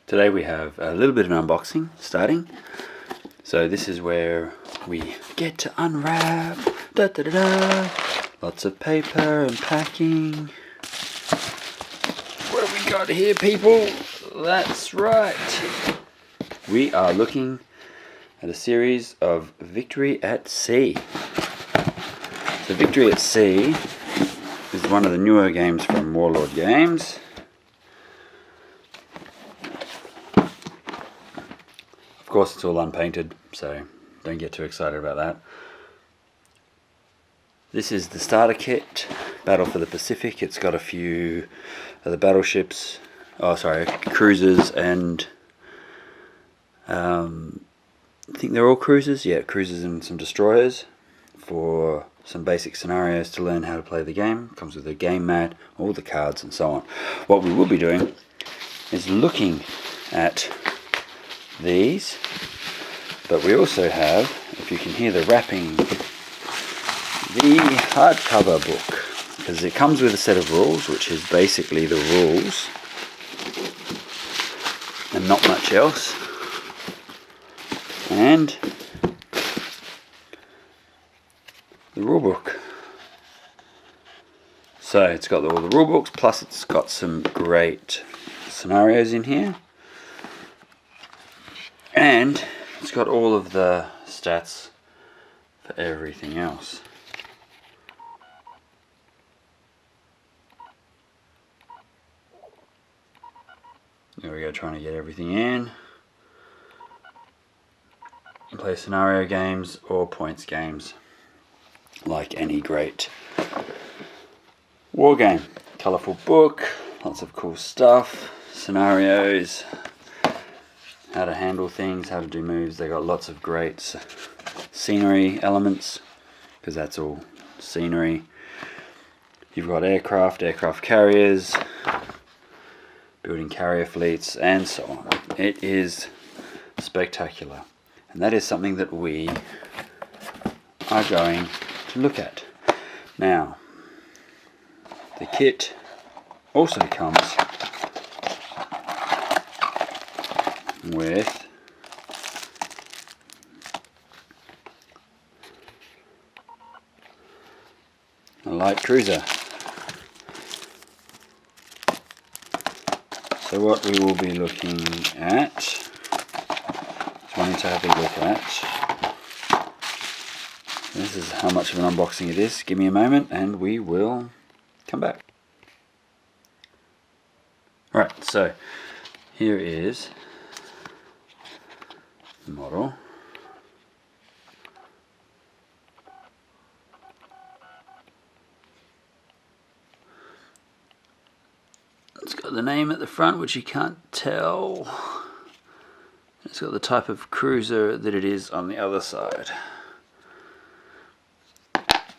Today we have a little bit of an unboxing starting. So this is where we get to unwrap. Da, da, da, da. Lots of paper and packing. What have we got here, people? That's right. We are looking at a series of Victory at Sea. So Victory at Sea is one of the newer games from Warlord Games. Of course it's all unpainted, so don't get too excited about that. This is the starter kit, Battle for the Pacific. It's got a few of the battleships, cruisers, and I think they're all cruisers. Yeah, cruisers and some destroyers for some basic scenarios to learn how to play the game. Comes with a game mat, all the cards and so on. What we will be doing is looking at these, but we also have, if you can hear the wrapping, the hardcover book, because it comes with a set of rules, which is basically the rules and not much else, and the rule book. So it's got all the rule books, plus it's got some great scenarios in here. And it's got all of the stats for everything else. There we go, trying to get everything in. Play scenario games or points games, like any great war game. Colourful book, lots of cool stuff, scenarios, how to handle things, how to do moves. They got lots of great scenery elements, because that's all scenery. You've got aircraft carriers, building carrier fleets, and so on. It is spectacular, and that is something that we are going to look at. Now, the kit also comes with a light cruiser. So what we will be looking at, just wanting to have a look at, this is how much of an unboxing it is. Give me a moment and we will come back. Alright, so here is the model. It's got the name at the front, which you can't tell. It's got the type of cruiser that it is on the other side.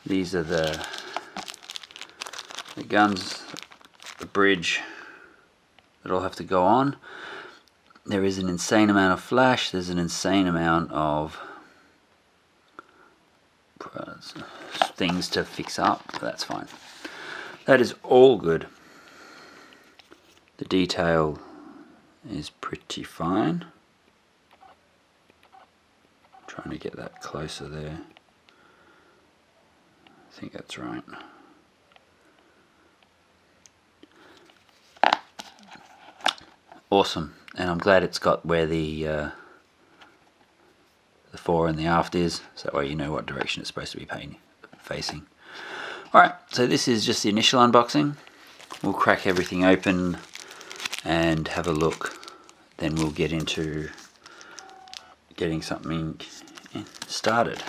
These are the guns, the bridge that all have to go on. There is an insane amount of flash, there's an insane amount of things to fix up, but that's fine. That is all good. The detail is pretty fine. I'm trying to get that closer there. I think that's right. Awesome, and I'm glad it's got where the fore and the aft is, so that way you know what direction it's supposed to be facing. Alright, so this is just the initial unboxing. We'll crack everything open and have a look, then we'll get into getting something started.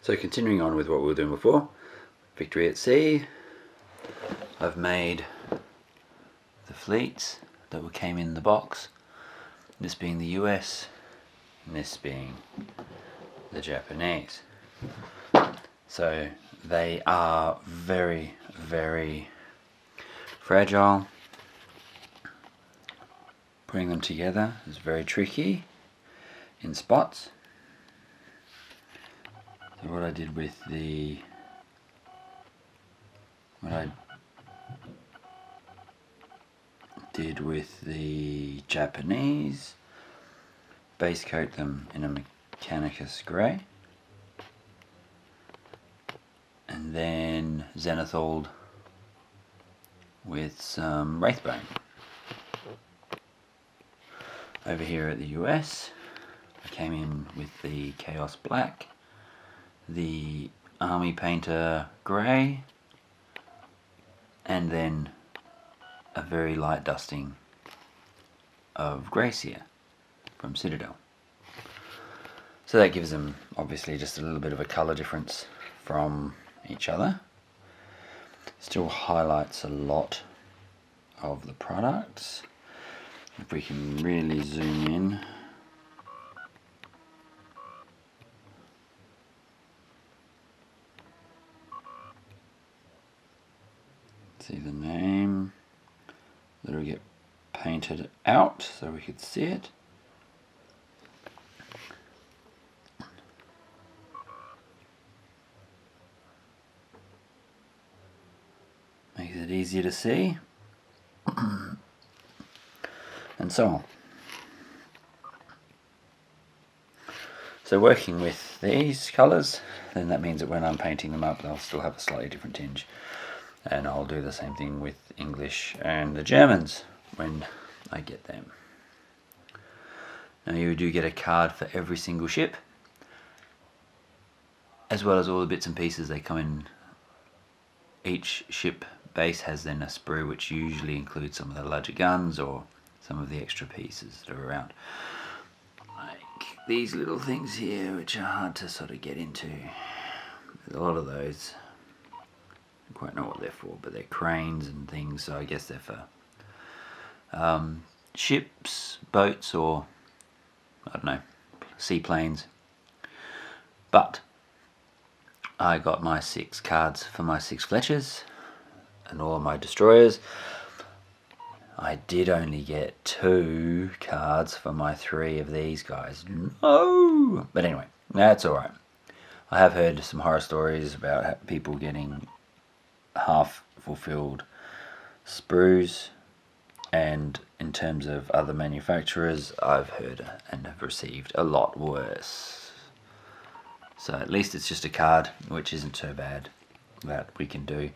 So continuing on with what we were doing before, Victory at Sea. I've made the fleets that came in the box, this being the US and this being the Japanese. So they are very, very fragile. Putting them together is very tricky in spots. So what I did with the what I did with the Japanese, base coat them in a Mechanicus grey, and then zenithal with some Wraithbone. Over here at the US, I came in with the Chaos Black, the Army Painter Grey, and then a very light dusting of Gracia from Citadel. So that gives them obviously just a little bit of a colour difference from each other. Still highlights a lot of the products. If we can really zoom in, see the name, that'll get painted out so we could see it. Makes it easier to see. And so on. So working with these colours, then that means that when I'm painting them up, they'll still have a slightly different tinge. And I'll do the same thing with English and the Germans when I get them. Now you do get a card for every single ship, as well as all the bits and pieces they come in. Each ship base has then a sprue which usually includes some of the larger guns or some of the extra pieces that are around. Like these little things here which are hard to sort of get into. There's a lot of those. I don't quite know what they're for, but they're cranes and things, so I guess they're for ships, boats, or I don't know, seaplanes. But I got my 6 cards for my 6 Fletchers and all of my destroyers. I did only get 2 cards for my 3 of these guys. No! But anyway, that's alright. I have heard some horror stories about people getting half fulfilled sprues, and in terms of other manufacturers, I've heard and have received a lot worse. So at least it's just a card, which isn't so bad, that we can do.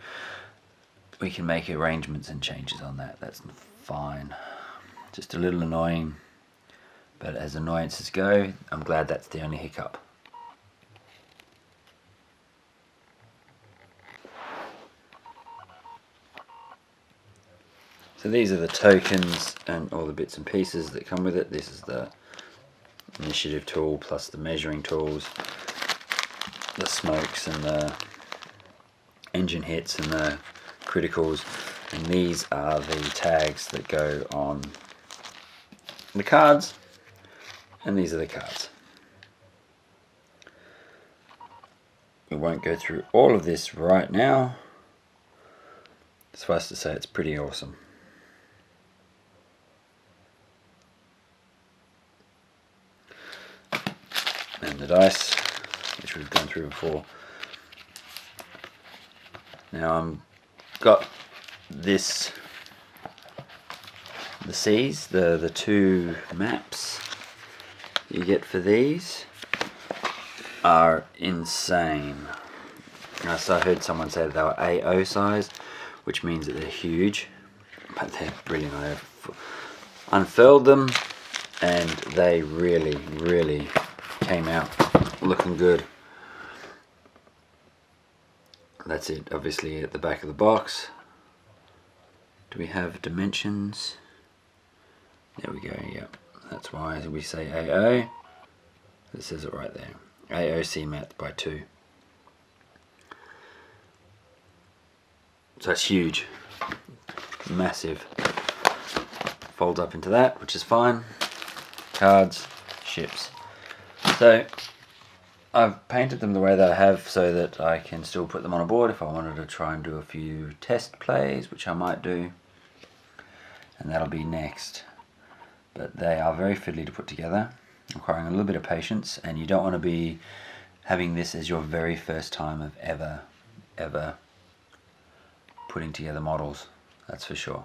We can make arrangements and changes on that. That's fine. Just a little annoying, but as annoyances go, I'm glad that's the only hiccup. So these are the tokens and all the bits and pieces that come with it. This is the initiative tool plus the measuring tools, the smokes and the engine hits and the criticals, and these are the tags that go on the cards, and these are the cards. We won't go through all of this right now. Suffice to say, it's pretty awesome. And the dice, which we've gone through before. Now I'm got this, the seas, the 2 maps you get for these are insane. So I heard someone say that they were AO size, which means that they're huge, but they're brilliant. I have unfurled them and they really came out looking good. That's it, obviously at the back of the box. Do we have dimensions? There we go, yep. That's why we say AO. It says it right there. AOC mat by 2. So that's huge. Massive. Folds up into that, which is fine. Cards, ships. So I've painted them the way that I have so that I can still put them on a board if I wanted to try and do a few test plays, which I might do, and that'll be next. But they are very fiddly to put together, requiring a little bit of patience, and you don't want to be having this as your very first time of ever putting together models, that's for sure.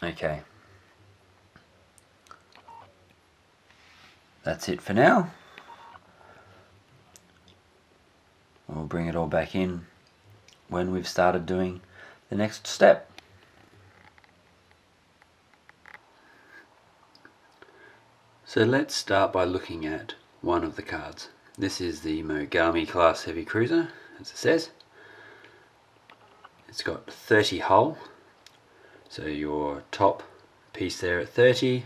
Okay. That's it for now. We'll bring it all back in when we've started doing the next step. So let's start by looking at one of the cards. This is the Mogami class heavy cruiser, as it says. It's got 30 hull, so your top piece there at 30,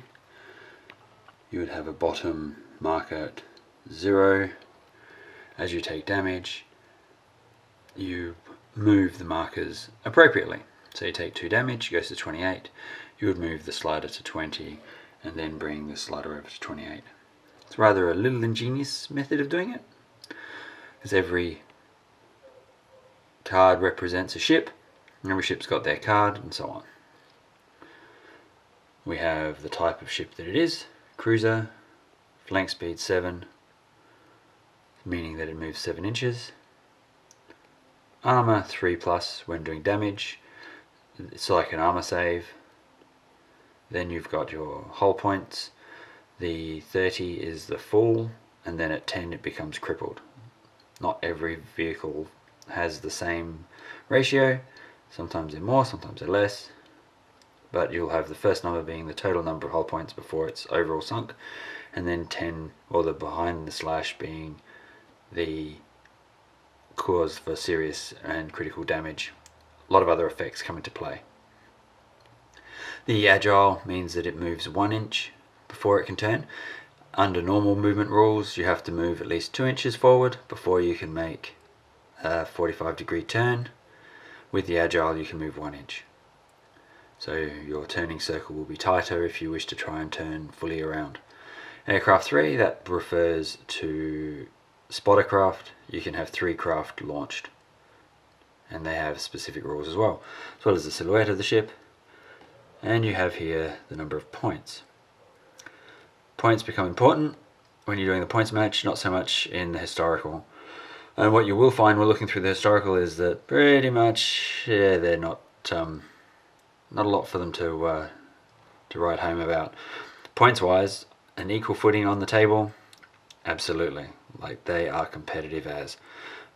you would have a bottom marker at 0. As you take damage, you move the markers appropriately. So you take 2 damage, goes to 28, you would move the slider to 20 and then bring the slider over to 28. It's rather a little ingenious method of doing it, because every card represents a ship, and every ship's got their card and so on. We have the type of ship that it is, cruiser, flank speed 7, meaning that it moves 7 inches. Armor 3+ when doing damage, it's like an armor save. Then you've got your hull points. The 30 is the full, and then at 10 it becomes crippled. Not every vehicle has the same ratio, sometimes they're more, sometimes they're less, but you'll have the first number being the total number of hull points before it's overall sunk, and then 10, or the behind the slash, being the cause for serious and critical damage. A lot of other effects come into play. The agile means that it moves 1 inch before it can turn. Under normal movement rules, you have to move at least 2 inches forward before you can make a 45-degree turn. With the agile, you can move 1 inch. So your turning circle will be tighter if you wish to try and turn fully around. Aircraft 3, that refers to spotter craft. You can have 3 craft launched, and they have specific rules as well as the silhouette of the ship. And you have here the number of points. Points become important when you're doing the points match, not so much in the historical. And what you will find when looking through the historical is that pretty much, they're not a lot for them to write home about. Points wise, an equal footing on the table, absolutely. Like, they are competitive as,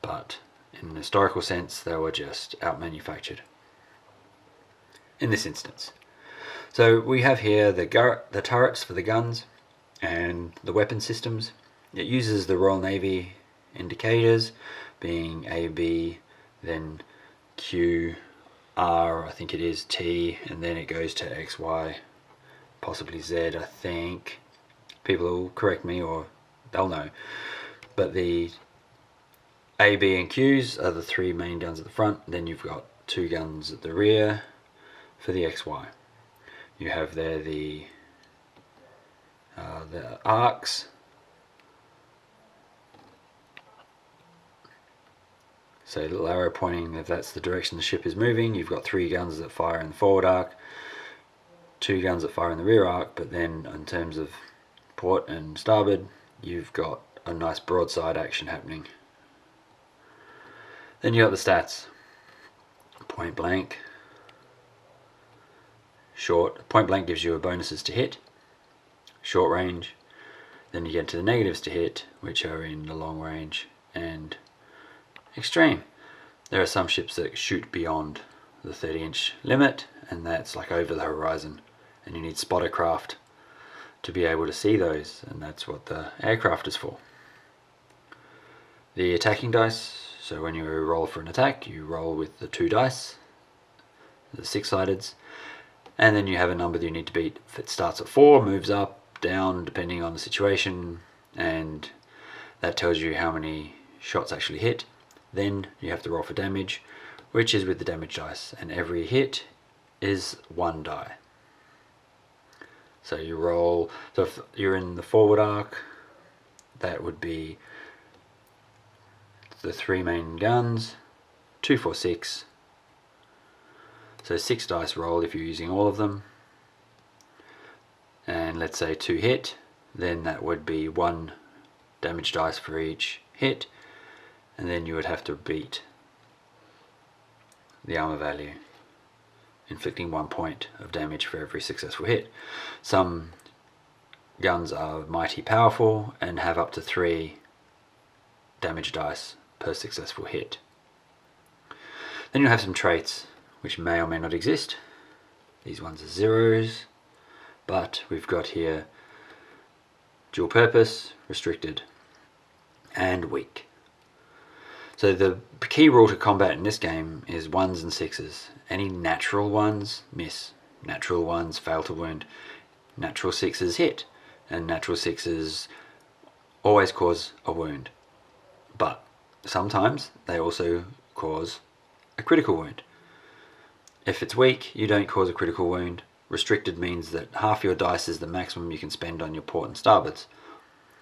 but in an historical sense, they were just out-manufactured in this instance. So we have here the turrets for the guns and the weapon systems. It uses the Royal Navy indicators, being A, B, then Q, R, I think it is, T, and then it goes to X, Y, possibly Z, I think. People will correct me or they'll know. But the A, B and Qs are the 3 main guns at the front. Then you've got 2 guns at the rear for the XY. You have there the arcs. So little arrow pointing if that's the direction the ship is moving. You've got 3 guns that fire in the forward arc, 2 guns that fire in the rear arc, but then in terms of port and starboard, you've got a nice broadside action happening. Then you got the stats. Point blank. Short. Point blank gives you bonuses to hit. Short range. Then you get to the negatives to hit, which are in the long range and extreme. There are some ships that shoot beyond the 30-inch limit, and that's like over the horizon, and you need spotter craft to be able to see those, and that's what the aircraft is for. The attacking dice, so when you roll for an attack, you roll with the 2 dice, the 6-sideds, and then you have a number that you need to beat. If it starts at 4, moves up, down, depending on the situation, and that tells you how many shots actually hit. Then you have to roll for damage, which is with the damage dice, and every hit is 1 die. So you roll, so if you're in the forward arc, that would be the 3 main guns, 2, 4, 6. So 6 dice roll if you're using all of them. And let's say 2 hit, then that would be 1 damage dice for each hit, and then you would have to beat the armor value, inflicting 1 point of damage for every successful hit. Some guns are mighty powerful and have up to 3 damage dice per successful hit. Then you'll have some traits which may or may not exist. These ones are zeros, but we've got here dual purpose, restricted, and weak. So the key rule to combat in this game is 1s and 6s. Any natural 1s miss, natural 1s fail to wound, natural 6s hit, and natural 6s always cause a wound. But sometimes they also cause a critical wound. If it's weak, you don't cause a critical wound. Restricted means that half your dice is the maximum you can spend on your port and starboards.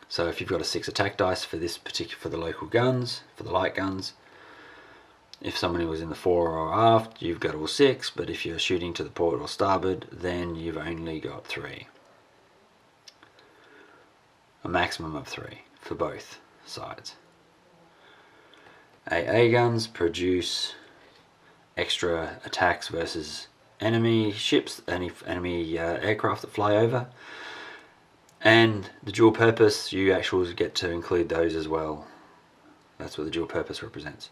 So if you've got a 6 attack dice for the local guns, for the light guns, if somebody was in the fore or aft, you've got all 6, but if you're shooting to the port or starboard, then you've only got 3. A maximum of 3 for both sides. AA guns produce extra attacks versus enemy ships, enemy aircraft that fly over. And the dual purpose, you actually get to include those as well. That's what the dual purpose represents.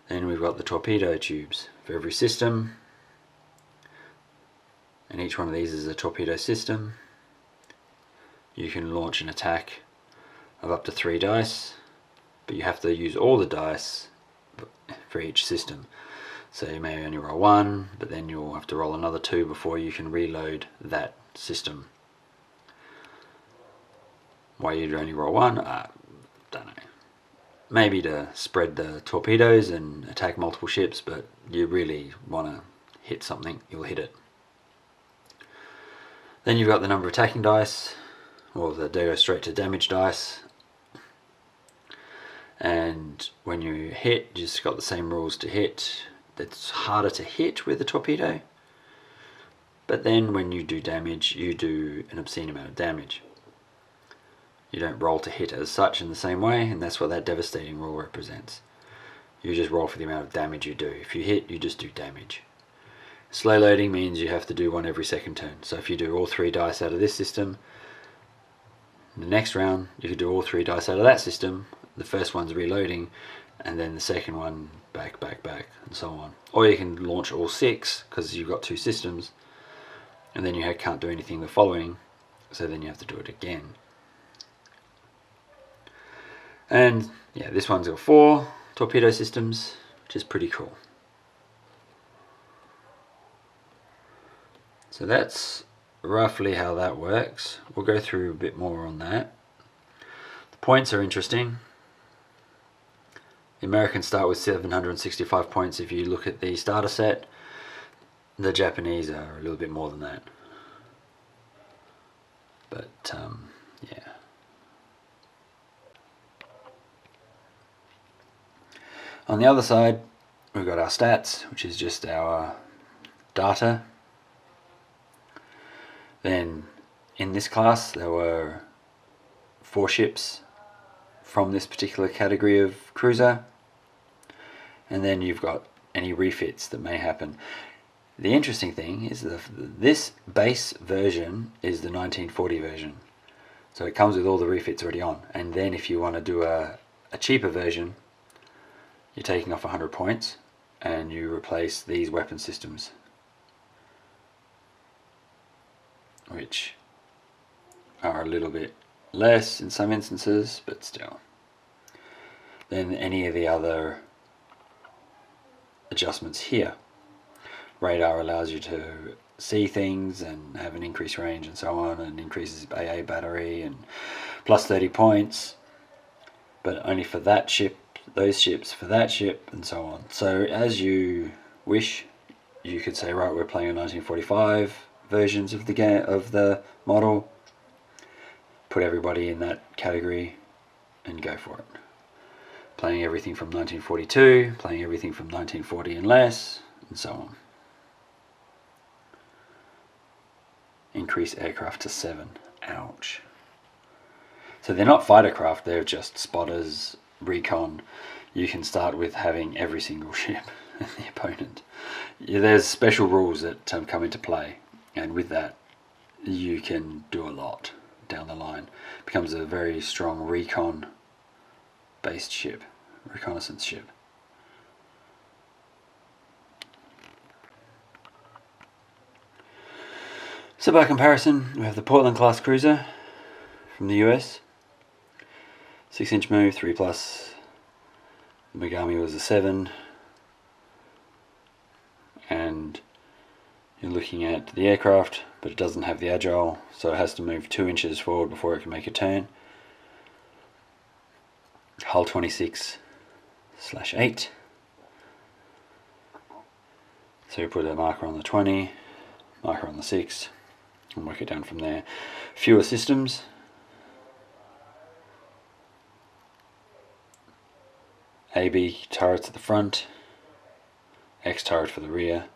Then we've got the torpedo tubes for every system. And each one of these is a torpedo system. You can launch an attack of up to 3 dice, but you have to use all the dice for each system. So you may only roll 1, but then you'll have to roll another 2 before you can reload that system. Why you'd only roll 1? Don't know. Maybe to spread the torpedoes and attack multiple ships, but you really want to hit something, you'll hit it. Then you've got the number of attacking dice, or they go straight to damage dice. And when you hit, you just got the same rules to hit. It's harder to hit with a torpedo, but then when you do damage, you do an obscene amount of damage. You don't roll to hit as such in the same way, and that's what that devastating rule represents. You just roll for the amount of damage you do. If you hit, you just do damage. Slow loading means you have to do one every second turn. So if you do all 3 dice out of this system, in the next round you could do all 3 dice out of that system. The first one's reloading, and then the second one back, and so on. Or you can launch all 6 because you've got 2 systems, and then you can't do anything the following, so then you have to do it again. And yeah, this one's got 4 torpedo systems, which is pretty cool. So that's roughly how that works. We'll go through a bit more on that. The points are interesting. The Americans start with 765 points if you look at the starter set. The Japanese are a little bit more than that. But yeah. On the other side, we've got our stats, which is just our data. Then in this class there were 4 ships from this particular category of cruiser, and then you've got any refits that may happen. The interesting thing is that this base version is the 1940 version, so it comes with all the refits already on, and then if you want to do a cheaper version, you're taking off 100 points and you replace these weapon systems, which are a little bit less in some instances, but still. Then any of the other adjustments here. Radar allows you to see things and have an increased range and so on, and increases AA battery and plus 30 points, but only for that ship, those ships for that ship, and so on. So as you wish, you could say, right, we're playing a 1945 versions of the game, of the model, put everybody in that category and go for it. Playing everything from 1942, playing everything from 1940 and less, and so on. Increase aircraft to 7. Ouch. So they're not fighter craft, they're just spotters, recon. You can start with having every single ship the opponent. Yeah, there's special rules that come into play, and with that you can do a lot down the line. It becomes a very strong recon based ship, reconnaissance ship. So by comparison, we have the Portland class cruiser from the US, 6-inch move, 3+. The Megami was a 7, and you're looking at the aircraft, but it doesn't have the agile, so it has to move 2 inches forward before it can make a turn. Hull 26/8. So you put a marker on the 20, marker on the 6, and work it down from there. Fewer systems. AB turrets at the front, X turret for the rear,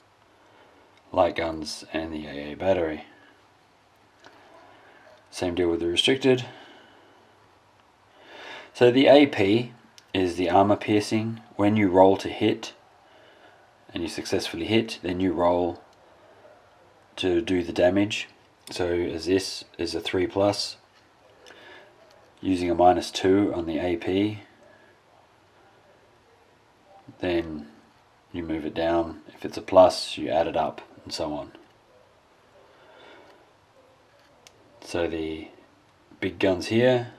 light guns, and the AA battery. Same deal with the restricted. So the AP is the armor piercing. When you roll to hit and you successfully hit, then you roll to do the damage. So as this is a 3+, using a -2 on the AP, then you move it down. If it's a plus, you add it up, and so on. So the big guns here,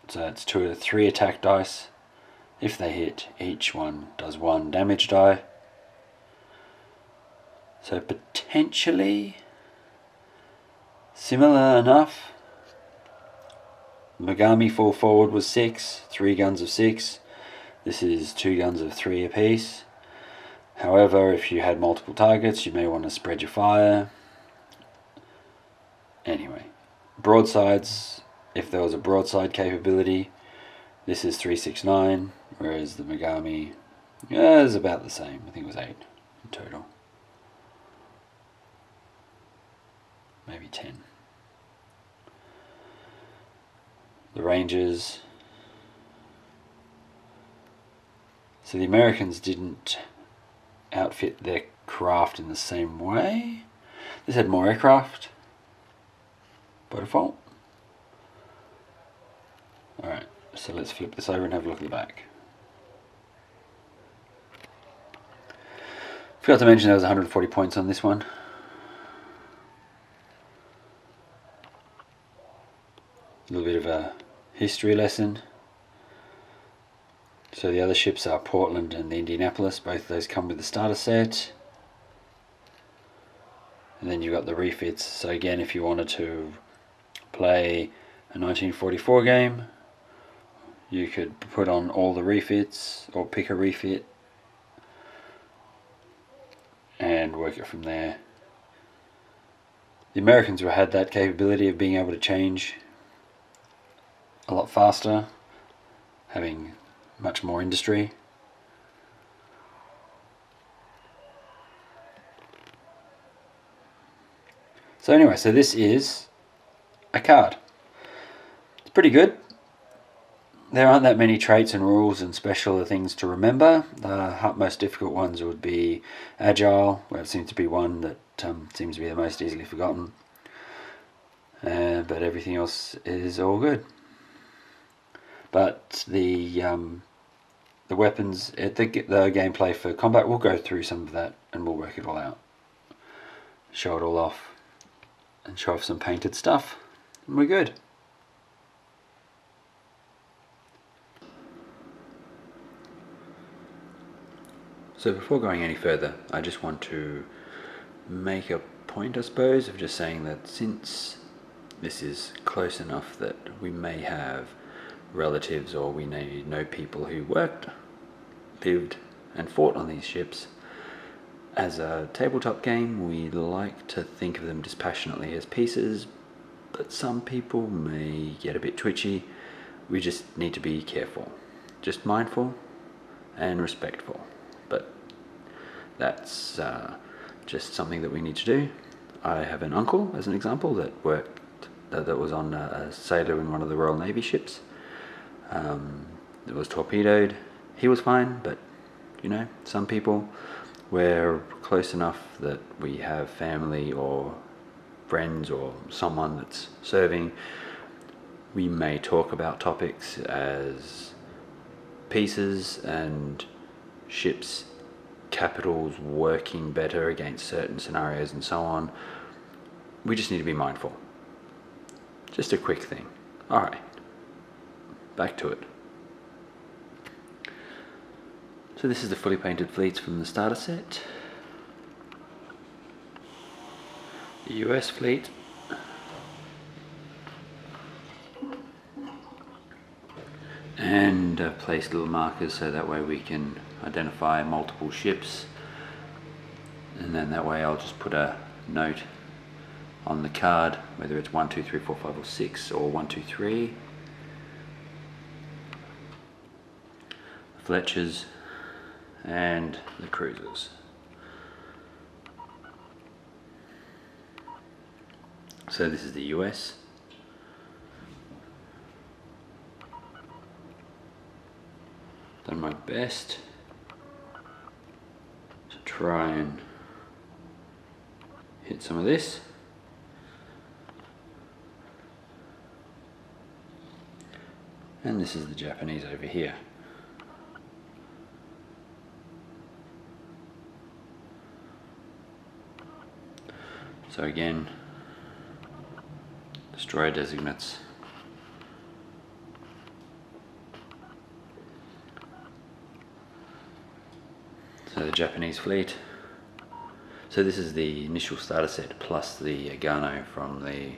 so it's 2 or 3 attack dice. If they hit, each one does 1 damage die. So potentially similar enough. Megami full forward was 6, 3 guns of 6. This is 2 guns of 3 apiece. However, if you had multiple targets, you may want to spread your fire. Anyway, broadsides, if there was a broadside capability, this is 369, whereas the Megami is about the same. I think it was 8 in total. Maybe 10. The Rangers. So the Americans didn't outfit their craft in the same way. This had more aircraft by default. Alright, so let's flip this over and have a look at the back. Forgot to mention there was 140 points on this one. A little bit of a history lesson. So the other ships are Portland and the Indianapolis. Both of those come with the starter set. And then you've got the refits. So again, if you wanted to play a 1944 game, you could put on all the refits or pick a refit and work it from there. The Americans had that capability of being able to change a lot faster, having much more industry. So anyway, so this is a card. It's pretty good. There aren't that many traits and rules and special things to remember. The most difficult ones would be Agile, where it seems to be one that seems to be the most easily forgotten. But everything else is all good. But the weapons, the gameplay for combat, we'll go through some of that and we'll work it all out. Show it all off and show off some painted stuff, and we're good. So before going any further, I just want to make a point, I suppose, of just saying that since this is close enough that we may have relatives or we may know people who worked, lived and fought on these ships, as a tabletop game we like to think of them dispassionately as pieces, but some people may get a bit twitchy. We just need to be careful, just mindful and respectful. But that's just something that we need to do. I have an uncle, as an example, that was on a sailor in one of the Royal Navy ships. It was torpedoed. He was fine, but you know. Some people, we're close enough that we have family or friends or someone that's serving. We may talk about topics as pieces and ships, capitals working better against certain scenarios and so on. We just need to be mindful. Just a quick thing. Alright, back to it. So this is the fully painted fleets from the starter set. The US fleet. And I've placed little markers so that way we can identify multiple ships, and then that way I'll just put a note on the card whether it's 1, 2, 3, 4, 5 or 6 or 1, 2, 3. The Fletchers and the cruisers. So this is the US. Done my best to try and hit some of this. And this is the Japanese over here. So again, destroyer designates. So the Japanese fleet. So this is the initial starter set plus the Agano from the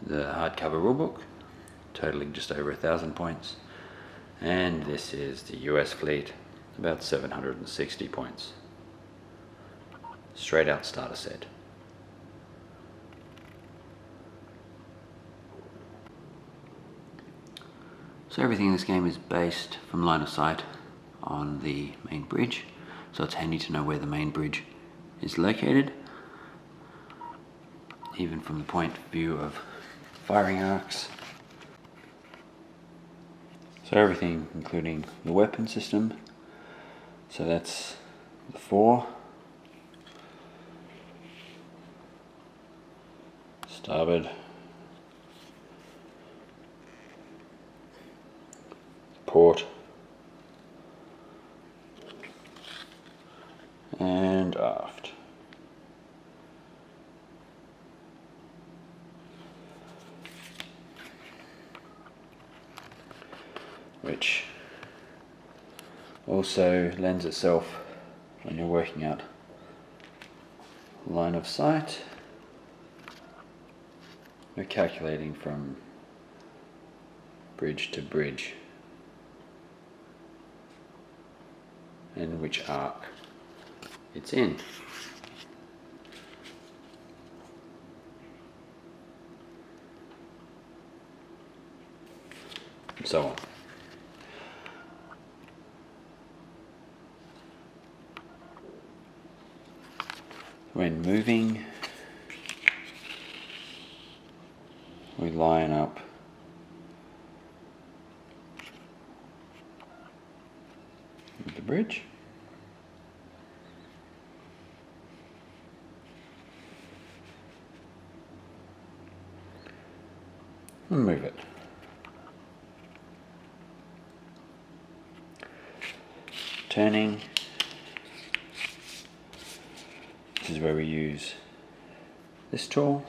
hardcover rulebook, totaling just over 1,000 points. And this is the US fleet, about 760 points. Straight out starter set. So everything in this game is based from line of sight on the main bridge, so it's handy to know where the main bridge is located, even from the point of view of firing arcs. So everything including the weapon system, so that's the 4, starboard, port, and aft. Which also lends itself when you're working out line of sight. We're calculating from bridge to bridge and which arc it's in. And so on. When moving, we line up with the bridge. And move it. Turning. This is where we use this tool.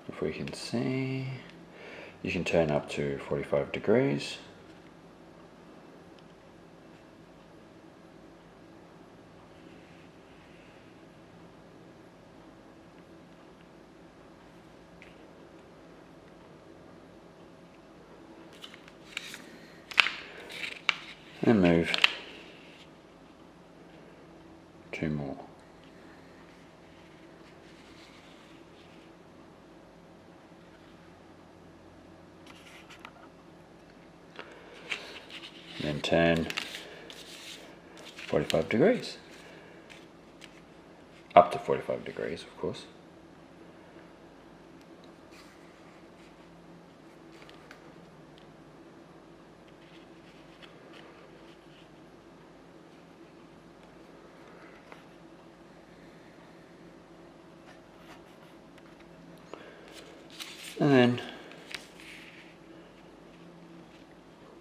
If we can see, you can turn up to 45 degrees. And move 2 more. Then turn 45 degrees. up to 45 degrees, of course. And then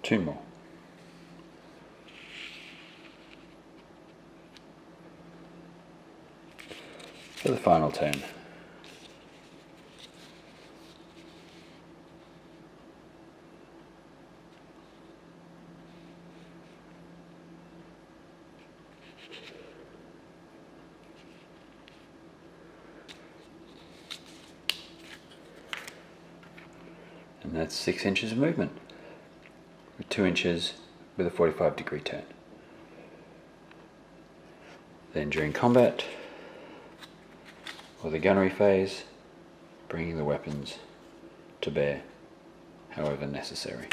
2 more. For the final turn. And that's 6 inches of movement, with 2 inches with a 45-degree turn. Then during combat, or the gunnery phase, bringing the weapons to bear, however necessary.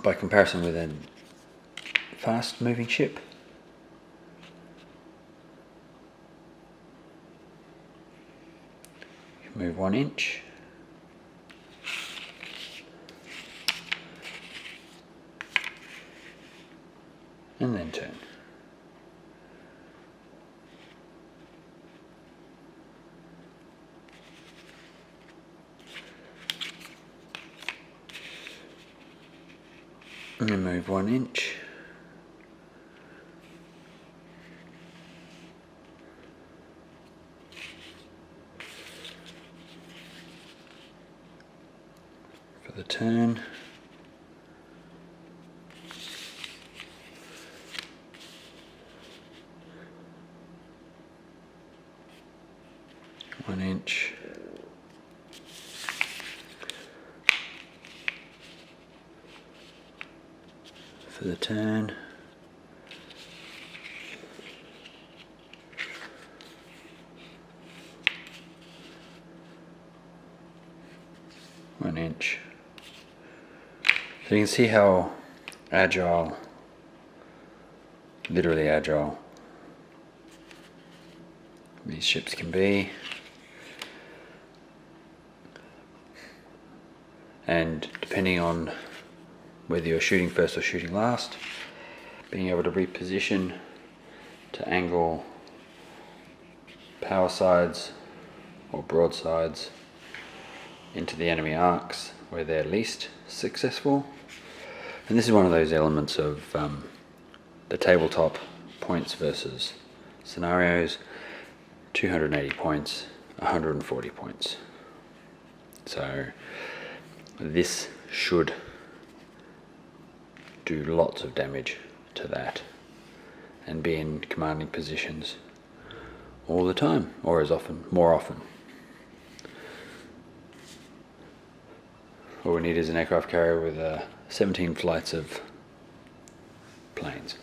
By comparison with a fast-moving ship, you can move 1 inch. And then turn. And then move 1 inch. For the turn. One inch. For the turn. One inch. So you can see how agile, literally agile, these ships can be. And depending on whether you're shooting first or shooting last, being able to reposition to angle power sides or broadsides into the enemy arcs where they're least successful. And this is one of those elements of the tabletop points versus scenarios. 280 points, 140 points. So this should do lots of damage to that and be in commanding positions all the time, or as often, more often. All we need is an aircraft carrier with 17 flights of planes.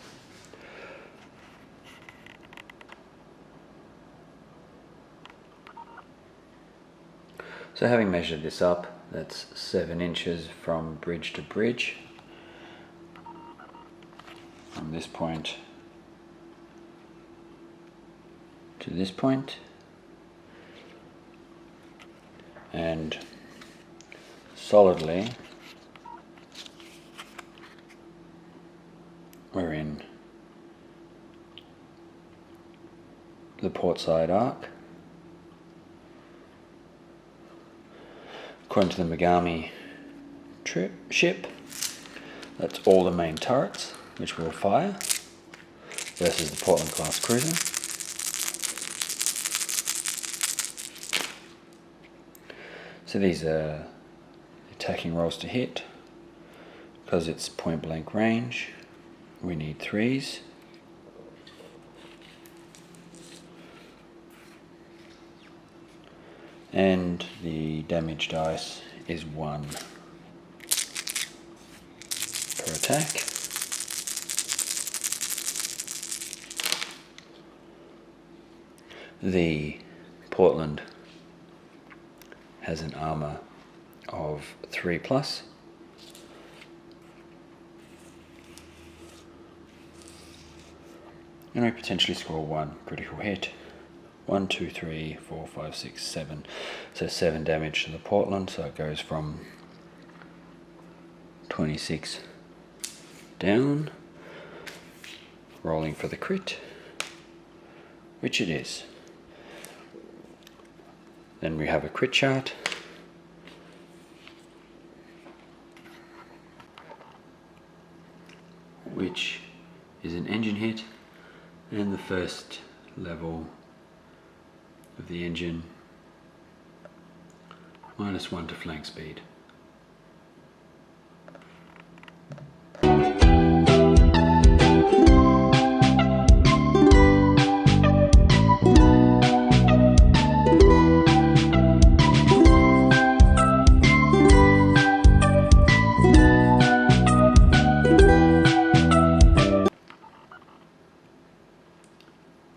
So having measured this up, that's 7 inches from bridge to bridge. From this point to this point. And solidly we're in the port side arc. According to the Megami ship, that's all the main turrets which will fire versus the Portland class cruiser. So these are attacking rolls to hit. Because it's point blank range, we need 3s. And the damage dice is 1 per attack. The Portland has an armor of 3+. And we potentially score 1 critical hit. 1, 2, 3, 4, 5, 6, 7. So 7 damage to the Portland, so it goes from 26 down. Rolling for the crit, which it is. Then we have a crit chart. Which is an engine hit, and the first level of the engine, -1 to flank speed.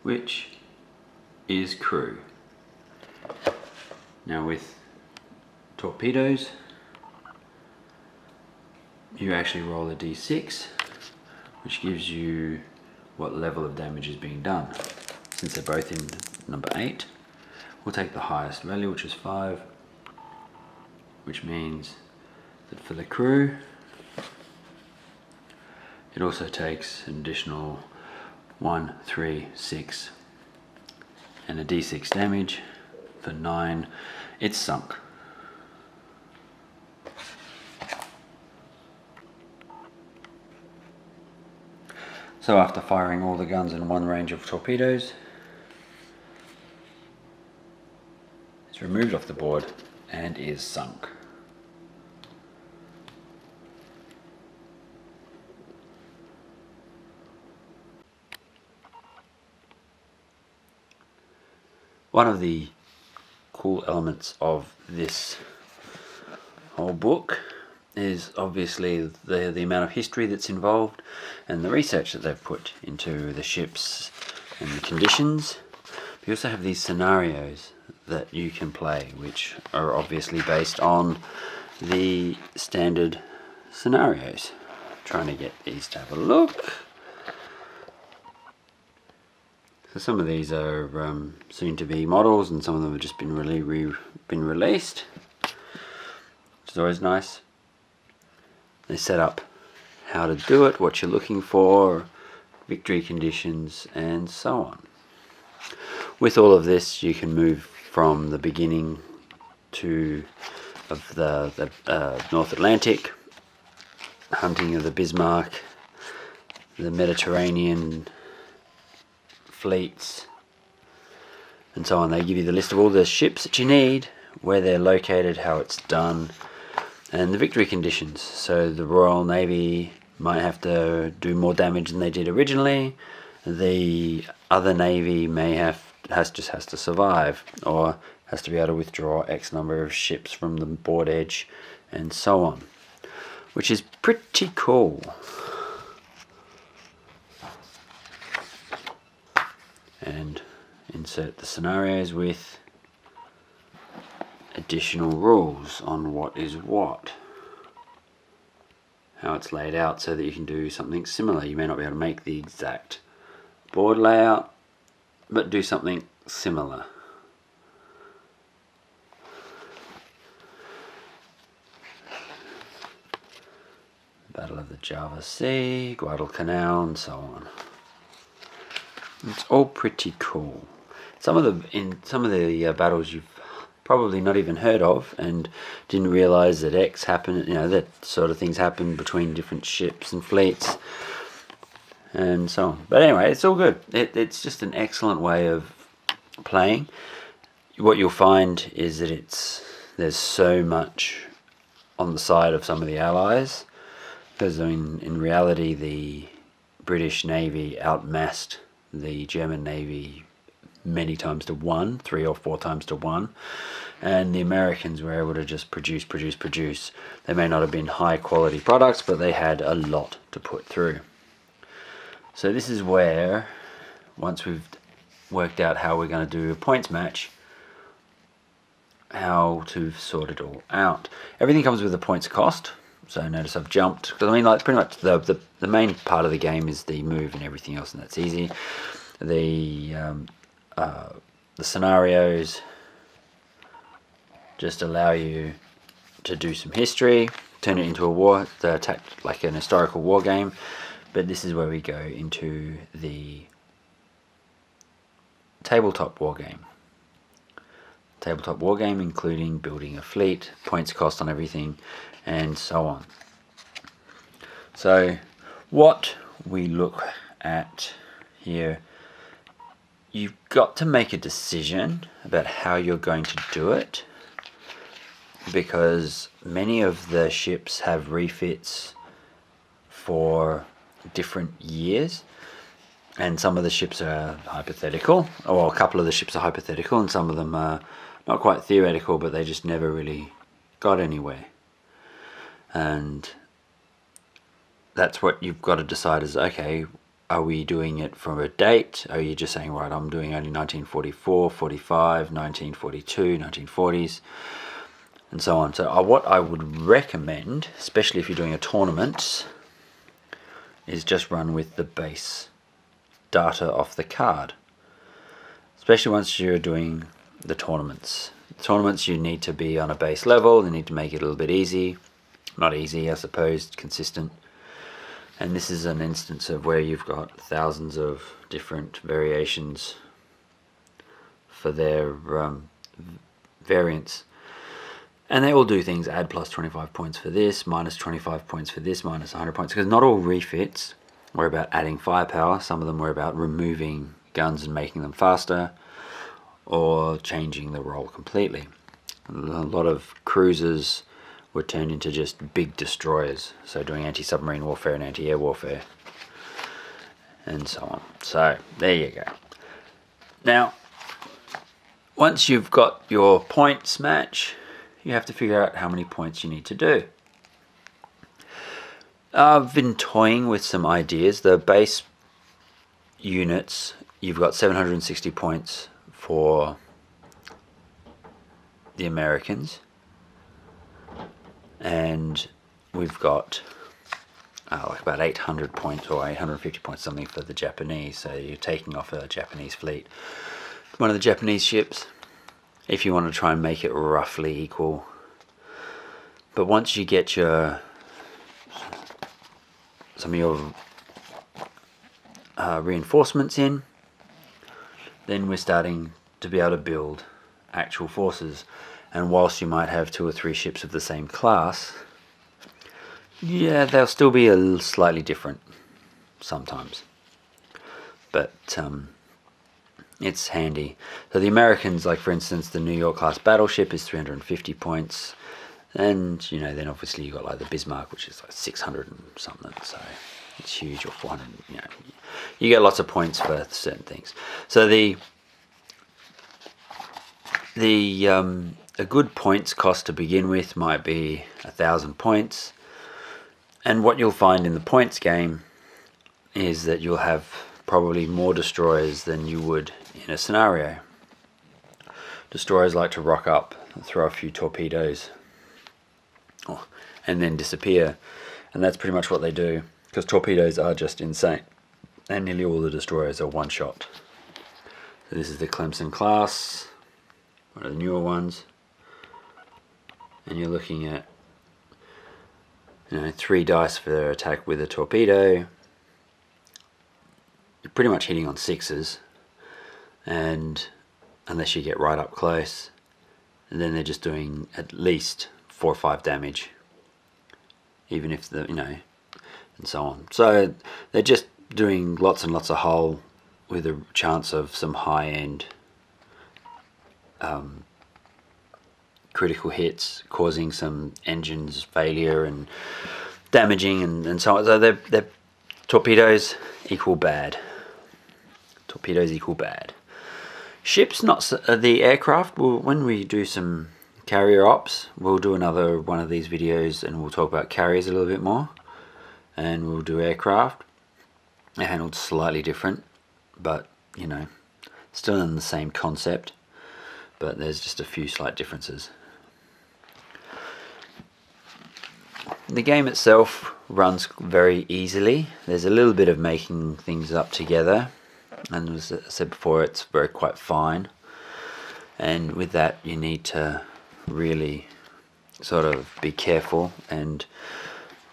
Which is crew. Now with torpedoes, you actually roll a d6, which gives you what level of damage is being done. Since they're both in number 8, we'll take the highest value, which is 5, which means that for the crew, it also takes an additional 1, 3, 6, and a d6 damage. For 9, it's sunk. So after firing all the guns in one range of torpedoes, it's removed off the board and is sunk. One of the cool elements of this whole book is obviously the amount of history that's involved and the research that they've put into the ships and the conditions. But you also have these scenarios that you can play, which are obviously based on the standard scenarios. Trying to get these to have a look. So some of these are soon to be models, and some of them have just been released, which is always nice. They set up how to do it, what you're looking for, victory conditions, and so on. With all of this, you can move from the beginning of the North Atlantic, hunting of the Bismarck, the Mediterranean fleets, and so on. They give you the list of all the ships that you need, where they're located, how it's done, and the victory conditions. So the Royal Navy might have to do more damage than they did originally. The other Navy has to survive, or has to be able to withdraw X number of ships from the board edge, and so on, which is pretty cool. And insert the scenarios with additional rules on what is what, how it's laid out, so that you can do something similar. You may not be able to make the exact board layout, but do something similar. Battle of the Java Sea, Guadalcanal, and so on. It's all pretty cool. Some of the battles you've probably not even heard of, and didn't realize that X happened. You know, that sort of things happen between different ships and fleets, and so on. But anyway, it's all good. It's just an excellent way of playing. What you'll find is that there's so much on the side of some of the Allies, because in reality the British Navy outmassed the German Navy many times to 1, 3 or 4 times to 1, and the Americans were able to just produce. They may not have been high quality products, but they had a lot to put through. So this is where, once we've worked out how we're going to do a points match, how to sort it all out. Everything comes with a points cost, So notice I've jumped, because I mean, like, pretty much the main part of the game is the move and everything else, and that's easy. The scenarios just allow you to do some history, turn it into a war, like an historical war game. But this is where we go into the tabletop war game. Tabletop war game, including building a fleet, points cost on everything, and so on. So what we look at here, you've got to make a decision about how you're going to do it, because many of the ships have refits for different years, and some of the ships are hypothetical, or a couple of the ships are hypothetical, and some of them are not quite theoretical, but they just never really got anywhere. And that's what you've got to decide is, okay, are we doing it from a date? Are you just saying, right, I'm doing only 1944, 45, 1942, 1940s, and so on. So what I would recommend, especially if you're doing a tournament, is just run with the base data off the card. Especially once you're doing the tournaments. Tournaments, you need to be on a base level, you need to make it a little bit easy. Not easy, I suppose, consistent. And this is an instance of where you've got thousands of different variations for their variants. And they all do things, add plus 25 points for this, minus 25 points for this, minus 100 points. Because not all refits were about adding firepower. Some of them were about removing guns and making them faster, or changing the role completely. A lot of cruisers were turned into just big destroyers, so doing anti-submarine warfare and anti-air warfare, and so on. So there you go. Now, once you've got your points match, you have to figure out how many points you need to do. I've been toying with some ideas. The base units, you've got 760 points for the Americans, and we've got like about 800 points or 850 points something for the Japanese. So you're taking off a Japanese fleet, one of the Japanese ships, if you want to try and make it roughly equal. But once you get some of your reinforcements in, then we're starting to be able to build actual forces. And whilst you might have 2 or 3 ships of the same class, yeah, they'll still be a slightly different sometimes. But it's handy. So the Americans, like for instance, the New York class battleship is 350 points. And, you know, then obviously you've got like the Bismarck, which is like 600 and something. So it's huge, or 400, you know. You get lots of points for certain things. So a good points cost to begin with might be 1,000 points. And what you'll find in the points game is that you'll have probably more destroyers than you would in a scenario. Destroyers like to rock up and throw a few torpedoes and then disappear. And that's pretty much what they do, because torpedoes are just insane. And nearly all the destroyers are one shot. So this is the Clemson class, one of the newer ones. And you're looking at, you know, 3 dice for their attack with a torpedo. You're pretty much hitting on 6s, and unless you get right up close, and then they're just doing at least 4 or 5 damage, even if the, you know, and so on. So they're just doing lots and lots of hull with a chance of some high-end critical hits, causing some engines failure and damaging and so on. So they're torpedoes equal bad. Torpedoes equal bad. Ships, not the aircraft. When we do some carrier ops, we'll do another one of these videos and we'll talk about carriers a little bit more, and we'll do aircraft. They're handled slightly different, but you know, still in the same concept, but there's just a few slight differences. the game itself runs very easily. There's a little bit of making things up together, and as I said before, it's quite fine. And with that, you need to really sort of be careful and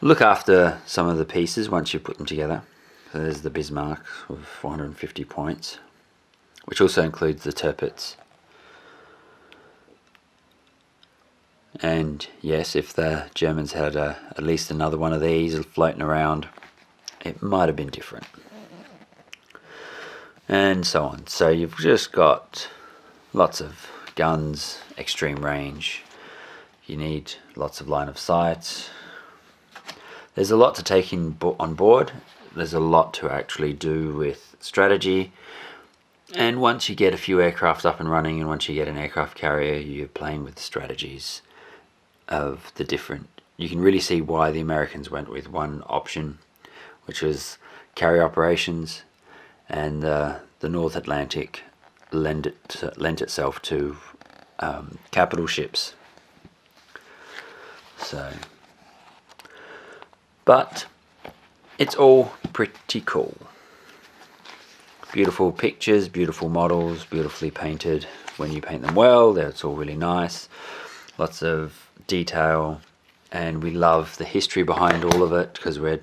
look after some of the pieces once you put them together. So there's the Bismarck with 450 points, which also includes the Tirpitz. And yes, if the Germans had at least another one of these floating around, it might have been different. And so on. So you've just got lots of guns, extreme range. You need lots of line of sight. There's a lot to take on board. There's a lot to actually do with strategy. And once you get a few aircraft up and running, and once you get an aircraft carrier, you're playing with the strategies of the different. You can really see why the Americans went with one option, which was carrier operations, and the North Atlantic lent itself to capital ships. So, but it's all pretty cool. Beautiful pictures, beautiful models, beautifully painted. When you paint them well, it's all really nice. Lots of detail, and we love the history behind all of it because we're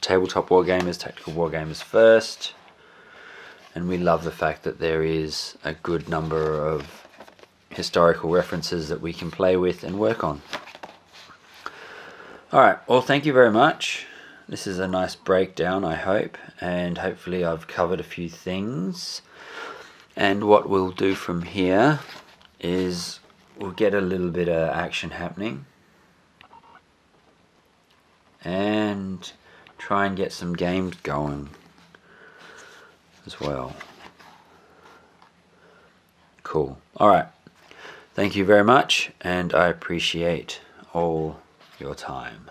tabletop wargamers, tactical wargamers first. And we love the fact that there is a good number of historical references that we can play with and work on. Alright, well, thank you very much. This is a nice breakdown, I hope, and hopefully I've covered a few things. And what we'll do from here is we'll get a little bit of action happening and try and get some games going as well. Cool. Alright. Thank you very much, and I appreciate all your time.